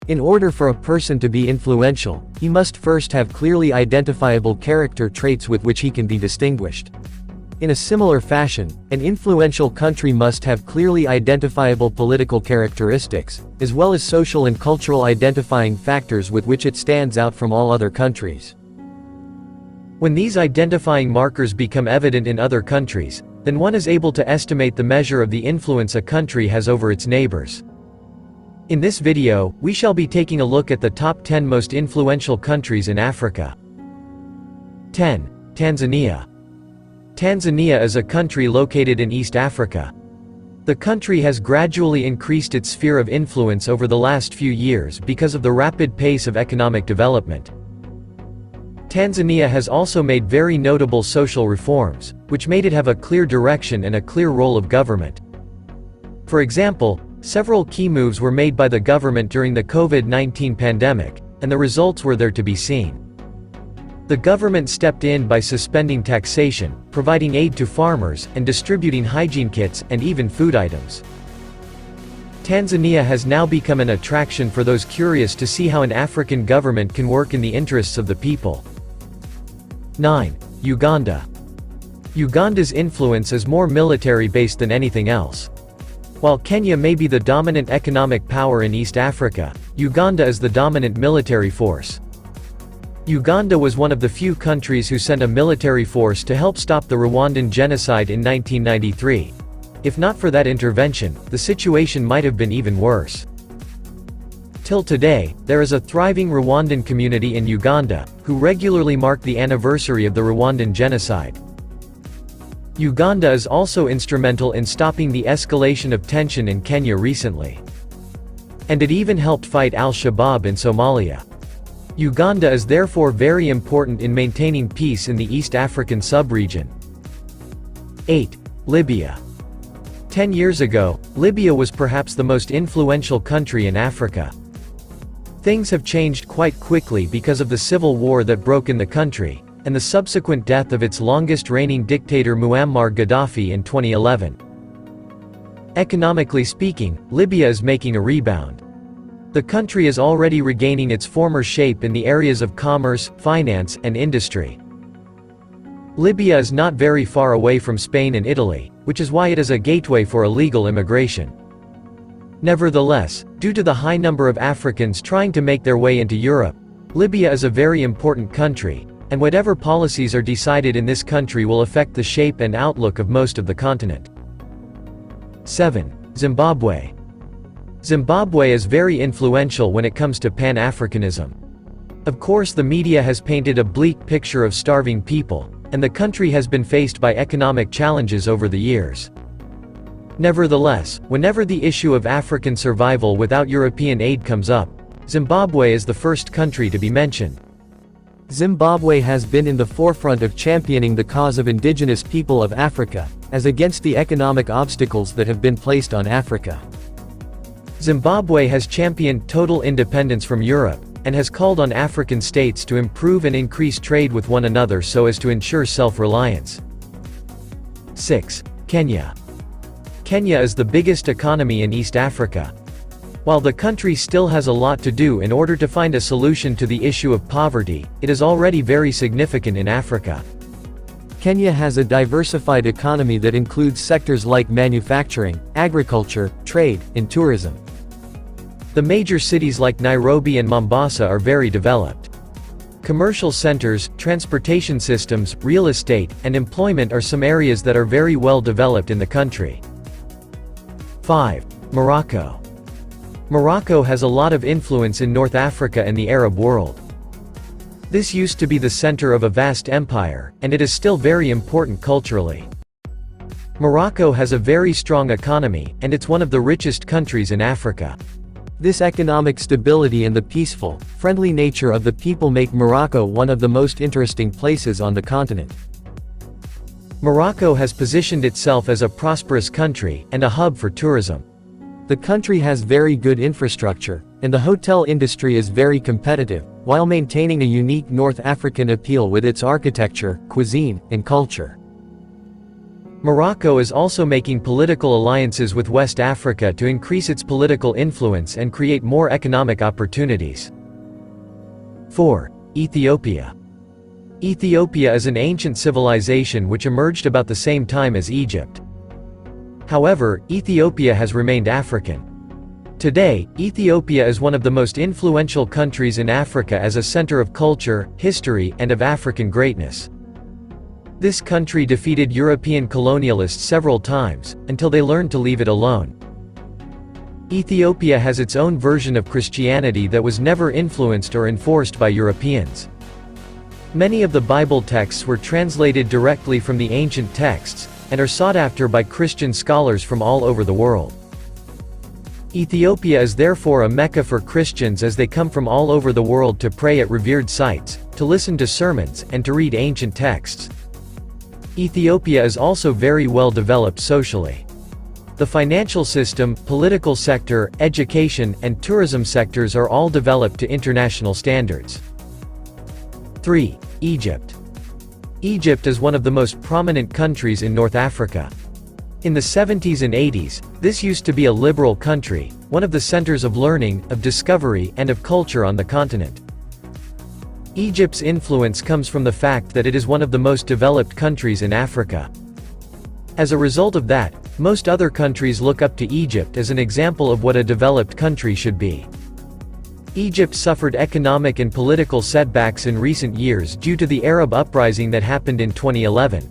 In order for a person to be influential, he must first have clearly identifiable character traits with which he can be distinguished. In a similar fashion, an influential country must have clearly identifiable political characteristics, as well as social and cultural identifying factors with which it stands out from all other countries. When these identifying markers become evident in other countries, then one is able to estimate the measure of the influence a country has over its neighbors. In this video, we shall be taking a look at the top 10 most influential countries in Africa. 10. Tanzania. Tanzania is a country located in East Africa. The country has gradually increased its sphere of influence over the last few years because of the rapid pace of economic development. Tanzania has also made very notable social reforms, which made it have a clear direction and a clear role of government. For example, several key moves were made by the government during the COVID-19 pandemic, and the results were there to be seen. The government stepped in by suspending taxation, providing aid to farmers, and distributing hygiene kits, and even food items. Tanzania has now become an attraction for those curious to see how an African government can work in the interests of the people. 9. Uganda. Uganda's influence is more military-based than anything else. While Kenya may be the dominant economic power in East Africa, Uganda is the dominant military force. Uganda was one of the few countries who sent a military force to help stop the Rwandan genocide in 1993. If not for that intervention, the situation might have been even worse. Till today, there is a thriving Rwandan community in Uganda, who regularly mark the anniversary of the Rwandan genocide. Uganda is also instrumental in stopping the escalation of tension in Kenya recently. And it even helped fight al-Shabaab in Somalia. Uganda is therefore very important in maintaining peace in the East African sub-region. 8. Libya. 10 years ago, Libya was perhaps the most influential country in Africa. Things have changed quite quickly because of the civil war that broke in the country, and the subsequent death of its longest reigning dictator Muammar Gaddafi in 2011. Economically speaking, Libya is making a rebound. The country is already regaining its former shape in the areas of commerce, finance, and industry. Libya is not very far away from Spain and Italy, which is why it is a gateway for illegal immigration. Nevertheless, due to the high number of Africans trying to make their way into Europe, Libya is a very important country, and whatever policies are decided in this country will affect the shape and outlook of most of the continent. 7. Zimbabwe. Zimbabwe is very influential when it comes to Pan-Africanism. Of course, the media has painted a bleak picture of starving people, and the country has been faced by economic challenges over the years. Nevertheless, whenever the issue of African survival without European aid comes up, Zimbabwe is the first country to be mentioned. Zimbabwe has been in the forefront of championing the cause of indigenous people of Africa, as against the economic obstacles that have been placed on Africa. Zimbabwe has championed total independence from Europe, and has called on African states to improve and increase trade with one another so as to ensure self-reliance. 6. Kenya. Kenya is the biggest economy in East Africa. While the country still has a lot to do in order to find a solution to the issue of poverty, it is already very significant in Africa. Kenya has a diversified economy that includes sectors like manufacturing, agriculture, trade, and tourism. The major cities like Nairobi and Mombasa are very developed. Commercial centers, transportation systems, real estate, and employment are some areas that are very well developed in the country. 5. Morocco. Morocco has a lot of influence in North Africa and the Arab world. This used to be the center of a vast empire, and it is still very important culturally. Morocco has a very strong economy, and it's one of the richest countries in Africa. This economic stability and the peaceful, friendly nature of the people make Morocco one of the most interesting places on the continent. Morocco has positioned itself as a prosperous country, and a hub for tourism. The country has very good infrastructure, and the hotel industry is very competitive, while maintaining a unique North African appeal with its architecture, cuisine, and culture. Morocco is also making political alliances with West Africa to increase its political influence and create more economic opportunities. 4. Ethiopia. Ethiopia is an ancient civilization which emerged about the same time as Egypt. However, Ethiopia has remained African. Today, Ethiopia is one of the most influential countries in Africa as a center of culture, history, and of African greatness. This country defeated European colonialists several times, until they learned to leave it alone. Ethiopia has its own version of Christianity that was never influenced or enforced by Europeans. Many of the Bible texts were translated directly from the ancient texts, and are sought after by Christian scholars from all over the world. Ethiopia is therefore a Mecca for Christians as they come from all over the world to pray at revered sites, to listen to sermons, and to read ancient texts. Ethiopia is also very well developed socially. The financial system, political sector, education, and tourism sectors are all developed to international standards. 3. Egypt. Egypt is one of the most prominent countries in North Africa. In the 70s and 80s, this used to be a liberal country, one of the centers of learning, of discovery, and of culture on the continent. Egypt's influence comes from the fact that it is one of the most developed countries in Africa. As a result of that, most other countries look up to Egypt as an example of what a developed country should be. Egypt suffered economic and political setbacks in recent years due to the Arab uprising that happened in 2011.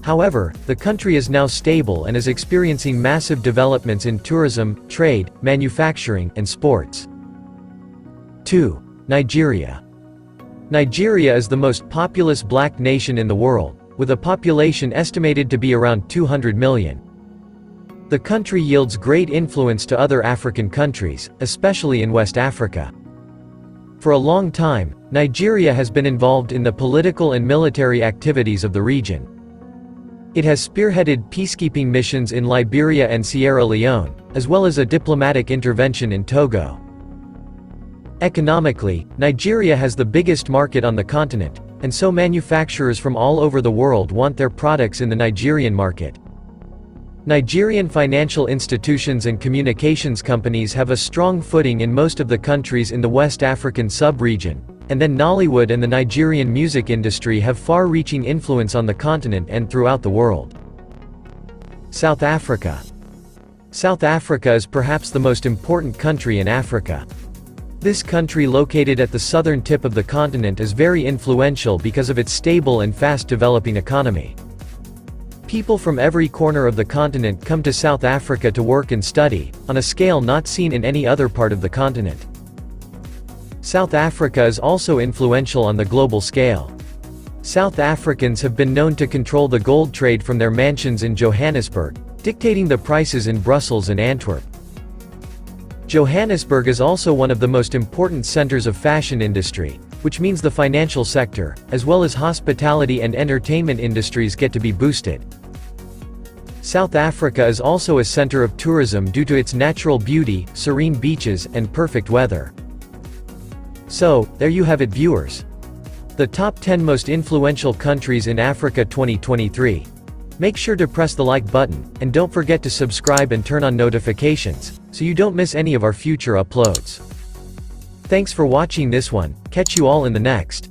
However, the country is now stable and is experiencing massive developments in tourism, trade, manufacturing, and sports. 2. Nigeria. Nigeria is the most populous black nation in the world, with a population estimated to be around 200 million. The country yields great influence to other African countries, especially in West Africa. For a long time, Nigeria has been involved in the political and military activities of the region. It has spearheaded peacekeeping missions in Liberia and Sierra Leone, as well as a diplomatic intervention in Togo. Economically, Nigeria has the biggest market on the continent, and so manufacturers from all over the world want their products in the Nigerian market. Nigerian financial institutions and communications companies have a strong footing in most of the countries in the West African sub-region, and then Nollywood and the Nigerian music industry have far-reaching influence on the continent and throughout the world. South Africa. South Africa is perhaps the most important country in Africa. This country, located at the southern tip of the continent, is very influential because of its stable and fast-developing economy. People from every corner of the continent come to South Africa to work and study, on a scale not seen in any other part of the continent. South Africa is also influential on the global scale. South Africans have been known to control the gold trade from their mansions in Johannesburg, dictating the prices in Brussels and Antwerp. Johannesburg is also one of the most important centers of fashion industry, which means the financial sector, as well as hospitality and entertainment industries, get to be boosted. South Africa is also a center of tourism due to its natural beauty, serene beaches, and perfect weather. So, there you have it, viewers. The top 10 most influential countries in Africa 2023. Make sure to press the like button, and don't forget to subscribe and turn on notifications, so you don't miss any of our future uploads. Thanks for watching this one, catch you all in the next.